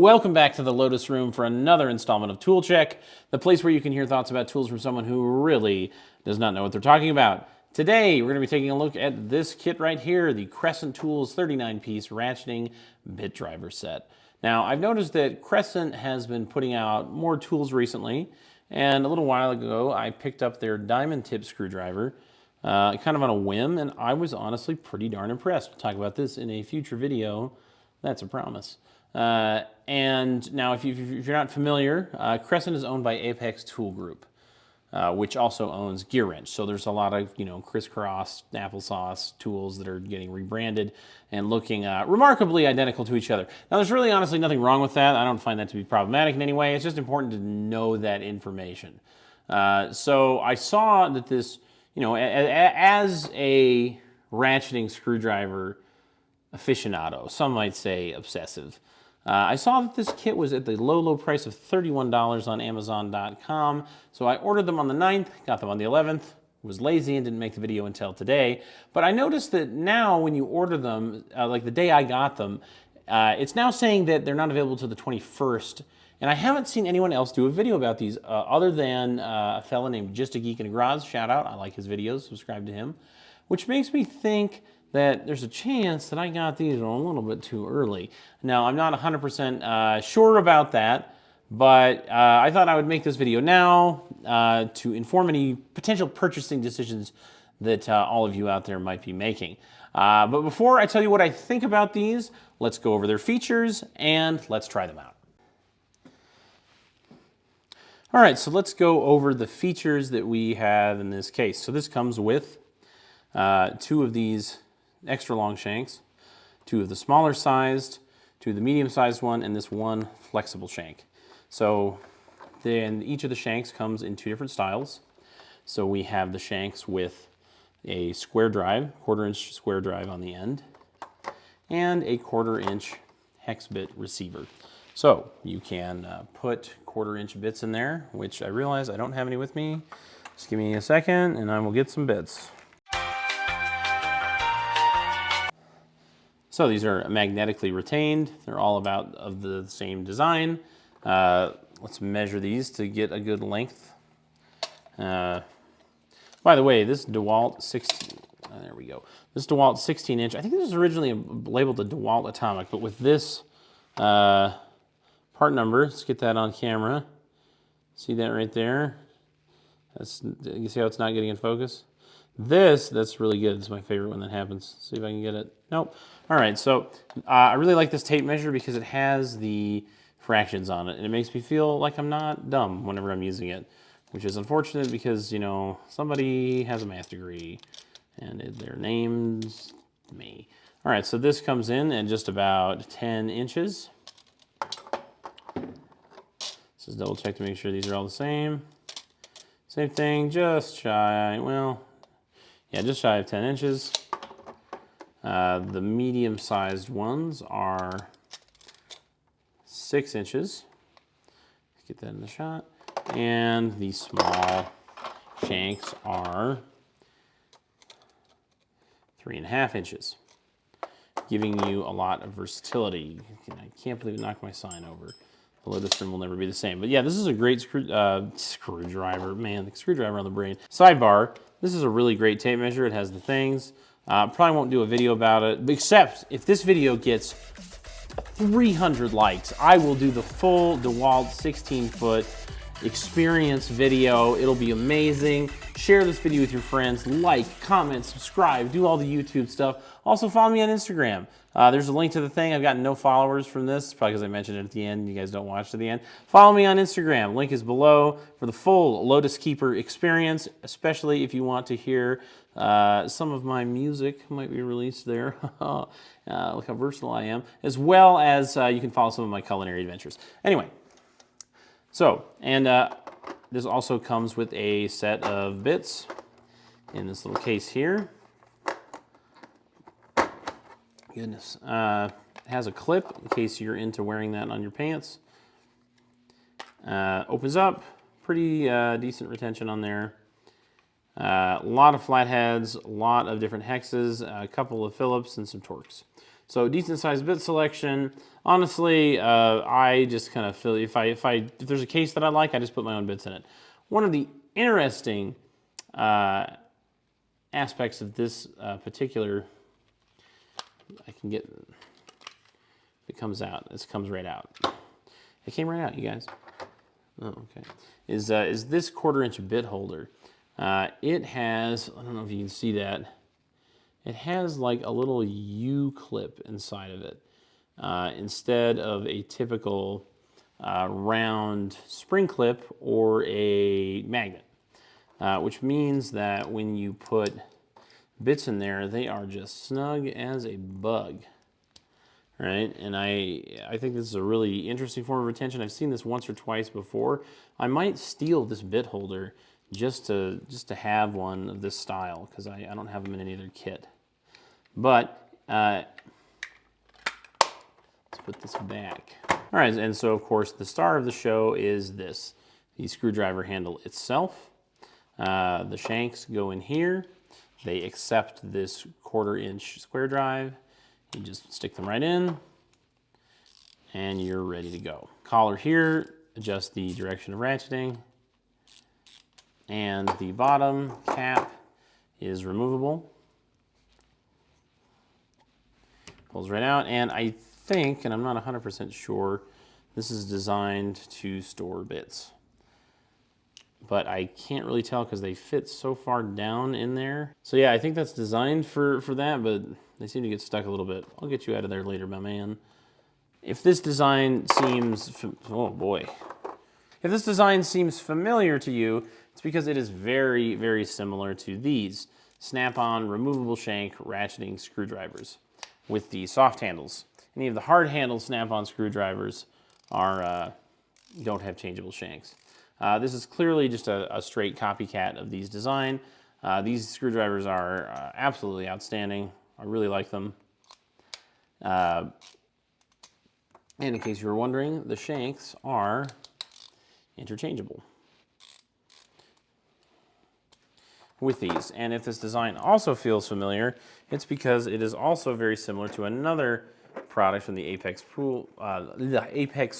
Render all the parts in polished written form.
Welcome back to the Lotus Room for another installment of Tool Check, the place where you can hear thoughts about tools from someone who really does not know what they're talking about. Today, we're going to be taking a look at this kit right here, the Crescent Tools 39-piece ratcheting bit driver set. Now, I've noticed that Crescent has been putting out more tools recently, and a little while ago, I picked up their diamond tip screwdriver, kind of on a whim, and I was honestly pretty darn impressed. We'll talk about this in a future video. That's a promise. And now, if you're not familiar, Crescent is owned by Apex Tool Group, which also owns Gear Wrench. So there's a lot of, crisscross applesauce tools that are getting rebranded and looking remarkably identical to each other. Now, there's really honestly nothing wrong with that. I don't find that to be problematic in any way. It's just important to know that information. So I saw that this, as a ratcheting screwdriver aficionado, some might say obsessive, I saw that this kit was at the low price of $31 on Amazon.com, so I ordered them on the 9th, got them on the 11th, was lazy and didn't make the video until today. But I noticed that now when you order them, like the day I got them, it's now saying that they're not available till the 21st, and I haven't seen anyone else do a video about these other than a fella named Just a Geek in a Garage. Shout out, I like his videos, subscribe to him, which makes me think that there's a chance that I got these a little bit too early. Now, I'm not 100% sure about that, but I thought I would make this video now to inform any potential purchasing decisions that all of you out there might be making. But before I tell you what I think about these, let's go over their features and let's try them out. All right, so let's go over the features that we have in this case. So this comes with two of these extra long shanks, two of the smaller sized, two of the medium sized one, and this one flexible shank. So then each of the shanks comes in two different styles. So we have the shanks with a square drive, 1/4 inch square drive on the end, and a 1/4 inch hex bit receiver. So you can put 1/4 inch bits in there, which I realize I don't have any with me. Just give me a second and I will get some bits. So these are magnetically retained. They're all about of the same design. Let's measure these to get a good length. By the way, this DEWALT 16, there we go. This DEWALT 16 inch, I think this was originally labeled a DEWALT Atomic, but with this part number, let's get that on camera. See that right there? You see how it's not getting in focus? That's really good. It's my favorite when that happens. See if I can get it. Nope. All right, so I really like this tape measure because it has the fractions on it, and it makes me feel like I'm not dumb whenever I'm using it, which is unfortunate because, somebody has a math degree, and their name's me. All right, so this comes in at just about 10 inches. Let's just double check to make sure these are all the same. Same thing, just shy, well, yeah, just shy of 10 inches. The medium-sized ones are 6 inches. Let's get that in the shot. And the small shanks are 3.5 inches, giving you a lot of versatility. I can't believe it knocked my sign over. The Lotus Room will never be the same. But yeah, this is a great screwdriver. Man, the screwdriver on the brain. Sidebar, this is a really great tape measure. It has the things. Probably won't do a video about it, except if this video gets 300 likes, I will do the full DEWALT 16-foot experience video. It'll be amazing. Share this video with your friends. Like, comment, subscribe, do all the YouTube stuff. Also follow me on Instagram. There's a link to the thing. I've gotten no followers from this, probably because I mentioned it at the end. You guys don't watch to the end. Follow me on Instagram. Link is below for the full Lotus Keeper experience, especially if you want to hear some of my music might be released there. Look how versatile I am. As well as you can follow some of my culinary adventures. Anyway, so, and this also comes with a set of bits in this little case here. Goodness. It has a clip in case you're into wearing that on your pants. Opens up, pretty decent retention on there. A lot of flatheads, a lot of different hexes, a couple of Phillips, and some Torx. So decent sized bit selection. Honestly, I just kind of feel if there's a case that I like, I just put my own bits in it. One of the interesting aspects of this particular, I can get, it comes out. This comes right out. It came right out, you guys. Oh, okay. Is this 1/4" bit holder? It has, I don't know if you can see that. It has like a little U-clip inside of it instead of a typical round spring clip or a magnet, which means that when you put bits in there, they are just snug as a bug. Right, and I think this is a really interesting form of retention. I've seen this once or twice before. I might steal this bit holder just to have one of this style because I don't have them in any other kit. But let's put this back. All right, and so of course the star of the show is this, the screwdriver handle itself. The shanks go in here. They accept this 1/4" square drive. You just stick them right in, and you're ready to go. Collar here, adjust the direction of ratcheting, and the bottom cap is removable. Pulls right out, and I think, and I'm not 100% sure, this is designed to store bits. But I can't really tell because they fit so far down in there. So yeah, I think that's designed for that, but they seem to get stuck a little bit. I'll get you out of there later, my man. If this design seems, oh boy. If this design seems familiar to you, it's because it is very, very similar to these snap-on removable shank ratcheting screwdrivers with the soft handles. Any of the hard handle snap-on screwdrivers don't have changeable shanks. This is clearly just a straight copycat of these design. These screwdrivers are absolutely outstanding. I really like them. And in case you were wondering, the shanks are interchangeable with these. And if this design also feels familiar, it's because it is also very similar to another product from the Apex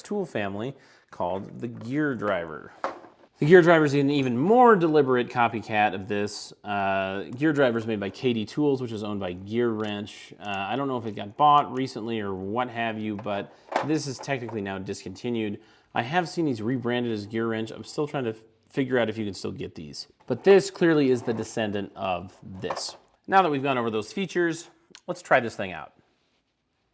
tool family called the gear driver. The gear driver is an even more deliberate copycat of this. Gear driver is made by KD Tools, which is owned by Gear Wrench. I don't know if it got bought recently or what have you, but this is technically now discontinued. I have seen these rebranded as Gear Wrench. I'm still trying to figure out if you can still get these. But this clearly is the descendant of this. Now that we've gone over those features, let's try this thing out.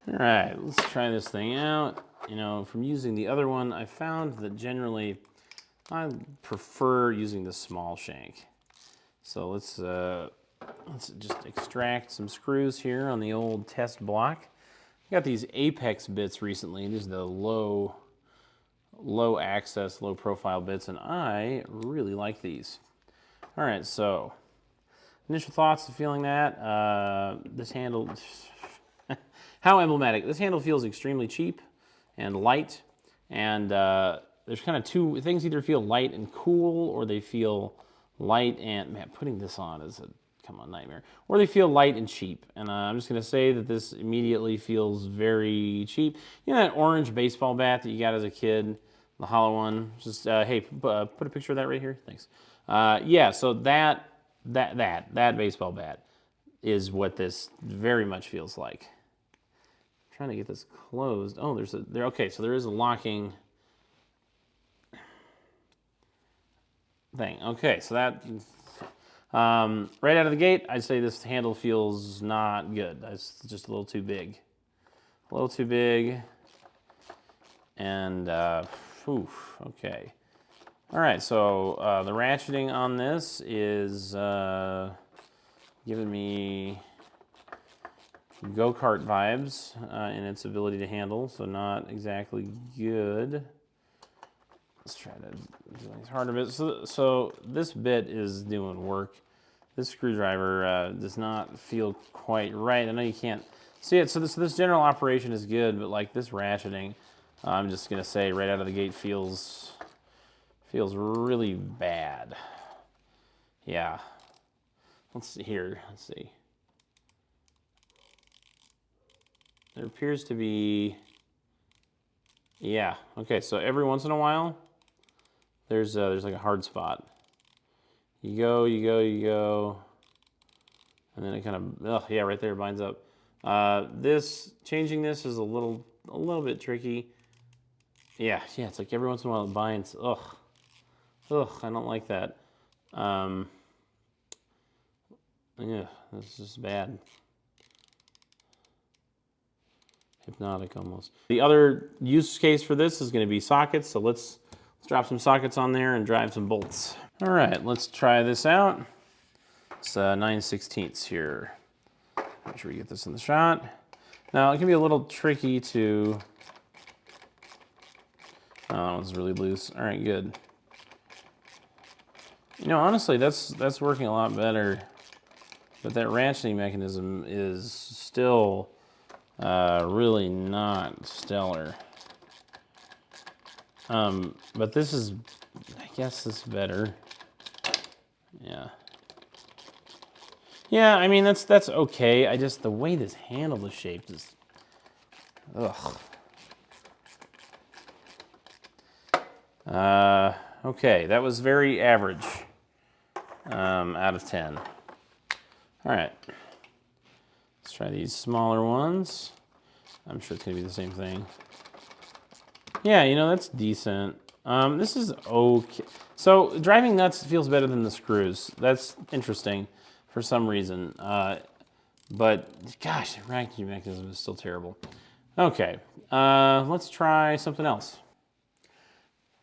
All right, let's try this thing out. You know, from using the other one, I found that generally I prefer using the small shank. So let's just extract some screws here on the old test block. I got these Apex bits recently. These are the low access, low profile bits, and I really like these. All right, so initial thoughts of feeling that. This handle, how emblematic. This handle feels extremely cheap and light, and there's kind of two things, either feel light and cool, or they feel light and, man, putting this on is a, come on, nightmare. Or they feel light and cheap. And I'm just gonna say that this immediately feels very cheap. You know that orange baseball bat that you got as a kid, the hollow one? Just, hey, put a picture of that right here, thanks. Yeah, so that baseball bat is what this very much feels like. I'm trying to get this closed. Oh, okay, so there is a locking thing. Okay, so that, right out of the gate, I'd say this handle feels not good. It's just a little too big. A little too big. And, okay. All right, so the ratcheting on this is giving me go-kart vibes in its ability to handle, so not exactly good. Let's try to do things harder bit. So this bit is doing work. This screwdriver does not feel quite right. I know you can't see it. So this general operation is good, but like this ratcheting, I'm just gonna say right out of the gate feels really bad. Yeah. Let's see here. Let's see. there appears to be, yeah, okay, so every once in a while, there's like a hard spot. You go, you go, you go, and then it kind of, oh yeah, right there, it binds up. Changing this is a little bit tricky. Yeah, it's like every once in a while it binds. Ugh, I don't like that. Yeah, this is bad. Hypnotic almost. The other use case for this is going to be sockets, so let's drop some sockets on there and drive some bolts. All right, let's try this out. It's 9/16 here. Make sure we get this in the shot. Now, it can be a little tricky to... Oh, that one's really loose. All right, good. You know, honestly, that's working a lot better, but that ratcheting mechanism is still really not stellar. But this is, I guess this is better. Yeah. Yeah, I mean, that's okay. I just, the way this handle is shaped is, ugh. Okay, that was very average out of 10. All right, let's try these smaller ones. I'm sure it's gonna be the same thing. Yeah, you know, that's decent. This is okay. So driving nuts feels better than the screws. That's interesting for some reason. But gosh, the ratcheting mechanism is still terrible. Okay, let's try something else.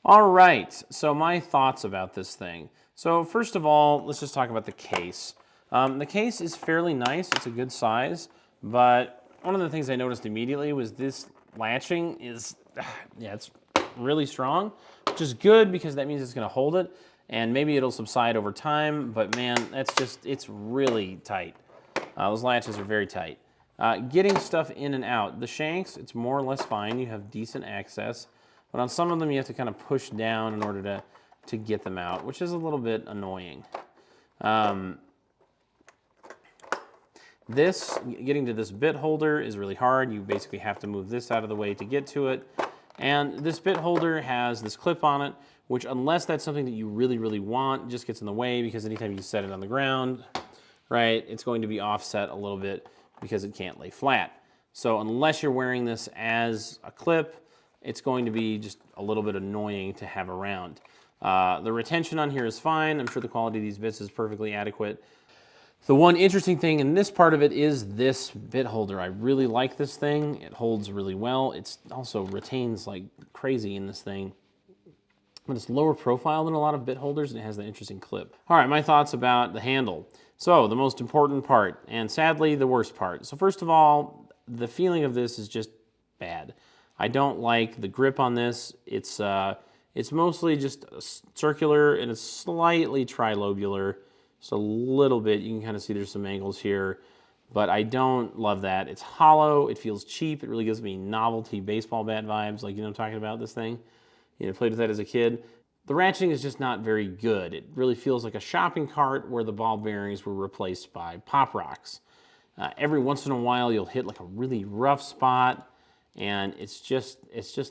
All right, so my thoughts about this thing. So first of all, let's just talk about the case. The case is fairly nice, it's a good size, but one of the things I noticed immediately was this latching is, yeah, it's really strong, which is good because that means it's gonna hold it, and maybe it'll subside over time, but man, it's really tight. Those latches are very tight. Getting stuff in and out, the shanks, it's more or less fine, you have decent access. But on some of them, you have to kind of push down in order to get them out, which is a little bit annoying. Getting to this bit holder is really hard. You basically have to move this out of the way to get to it. And this bit holder has this clip on it, which unless that's something that you really, really want, just gets in the way because anytime you set it on the ground, right, it's going to be offset a little bit because it can't lay flat. So unless you're wearing this as a clip, it's going to be just a little bit annoying to have around. The retention on here is fine. I'm sure the quality of these bits is perfectly adequate. The one interesting thing in this part of it is this bit holder. I really like this thing. It holds really well. It also retains like crazy in this thing. But it's lower profile than a lot of bit holders and it has that interesting clip. All right, my thoughts about the handle. So the most important part, and sadly the worst part. So first of all, the feeling of this is just bad. I don't like the grip on this. It's mostly just circular and it's slightly trilobular. Just a little bit. You can kind of see there's some angles here, but I don't love that. It's hollow. It feels cheap. It really gives me novelty baseball bat vibes. Like, you know what I'm talking about, this thing? You know, played with that as a kid. The ratcheting is just not very good. It really feels like a shopping cart where the ball bearings were replaced by pop rocks. Every once in a while, you'll hit like a really rough spot, and it's just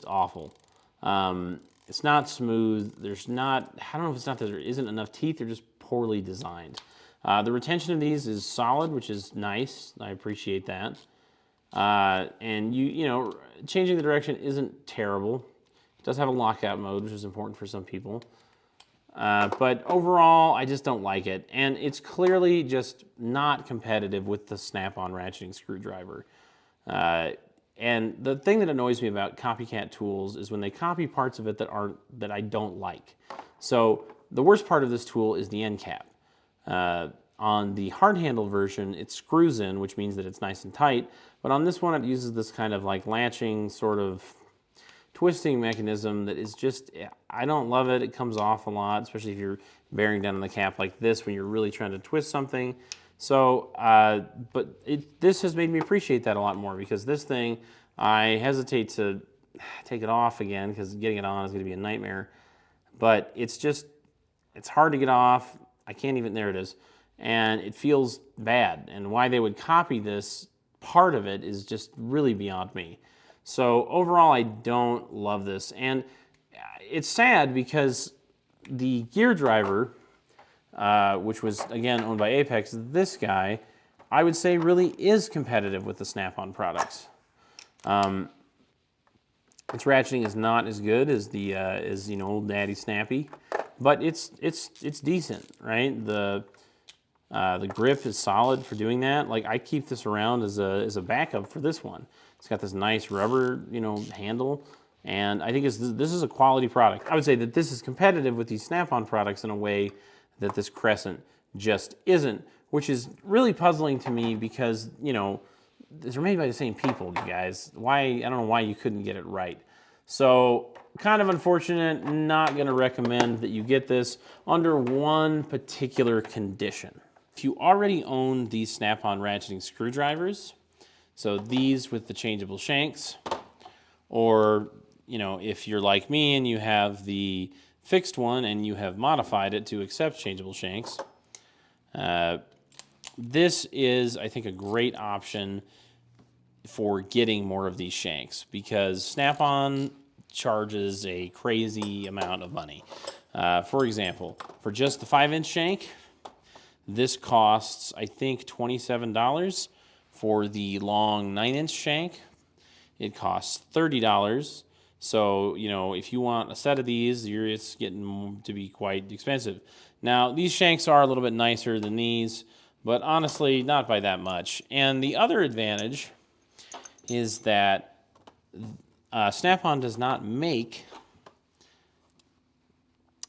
awful. It's not smooth. There's not, I don't know if it's not that there isn't enough teeth, they're just poorly designed. The retention of these is solid, which is nice. I appreciate that. And you know, changing the direction isn't terrible. It does have a lockout mode, which is important for some people. But overall, I just don't like it. And it's clearly just not competitive with the snap-on ratcheting screwdriver. And the thing that annoys me about copycat tools is when they copy parts of it that I don't like. So the worst part of this tool is the end cap. On the hard handle version, it screws in, which means that it's nice and tight. But on this one, it uses this kind of like latching sort of twisting mechanism that is just, I don't love it. It comes off a lot, especially if you're bearing down on the cap like this when you're really trying to twist something. So, but this has made me appreciate that a lot more because this thing, I hesitate to take it off again because getting it on is going to be a nightmare. But it's just, it's hard to get off. I can't even, there it is. And it feels bad. And why they would copy this part of it is just really beyond me. So overall, I don't love this. And it's sad because the gear driver, which was, again, owned by Apex, this guy, I would say really is competitive with the Snap-on products. Its ratcheting is not as good as the old Daddy Snappy, but it's decent, right? The grip is solid for doing that. Like, I keep this around as a backup for this one. It's got this nice rubber, handle, and I think this is a quality product. I would say that this is competitive with these Snap-on products in a way that this Crescent just isn't, which is really puzzling to me because, these are made by the same people, you guys. Why? I don't know why you couldn't get it right. So, kind of unfortunate, not gonna recommend that you get this under one particular condition. If you already own these Snap-on ratcheting screwdrivers, so these with the changeable shanks, or if you're like me and you have the fixed one and you have modified it to accept changeable shanks, this is, I think, a great option for getting more of these shanks because Snap-on charges a crazy amount of money. For example, for just the 5-inch shank, this costs, I think, $27. For the long 9-inch shank, it costs $30. So, if you want a set of these, it's getting to be quite expensive. Now, these shanks are a little bit nicer than these, but honestly, not by that much. And the other advantage is that Snap-on does not make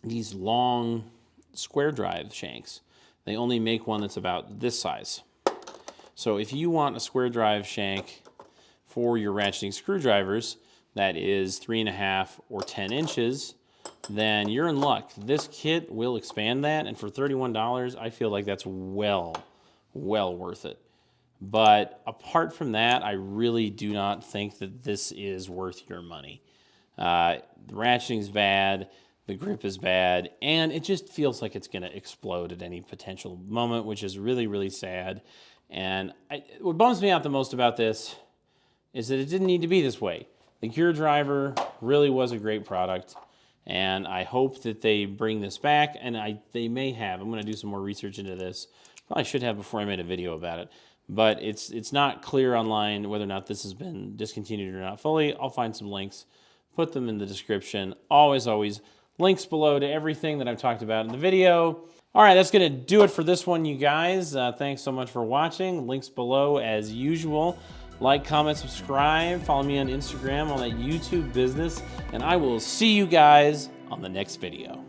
these long square drive shanks. They only make one that's about this size. So if you want a square drive shank for your ratcheting screwdrivers that is 3.5 or 10 inches, then you're in luck. This kit will expand that, and for $31, I feel like that's well worth it. But apart from that, I really do not think that this is worth your money. The ratcheting's bad, the grip is bad, and it just feels like it's going to explode at any potential moment, which is really, really sad. And what bums me out the most about this is that it didn't need to be this way. The gear driver really was a great product, and I hope that they bring this back, and they may have. I'm going to do some more research into this. Probably should have before I made a video about it. But it's not clear online whether or not this has been discontinued or not fully. I'll find some links, put them in the description. Always links below to everything that I've talked about in the video. All right, that's going to do it for this one, you guys. Thanks so much for watching. Links below as usual. Like, comment, subscribe. Follow me on Instagram, all that YouTube business. And I will see you guys on the next video.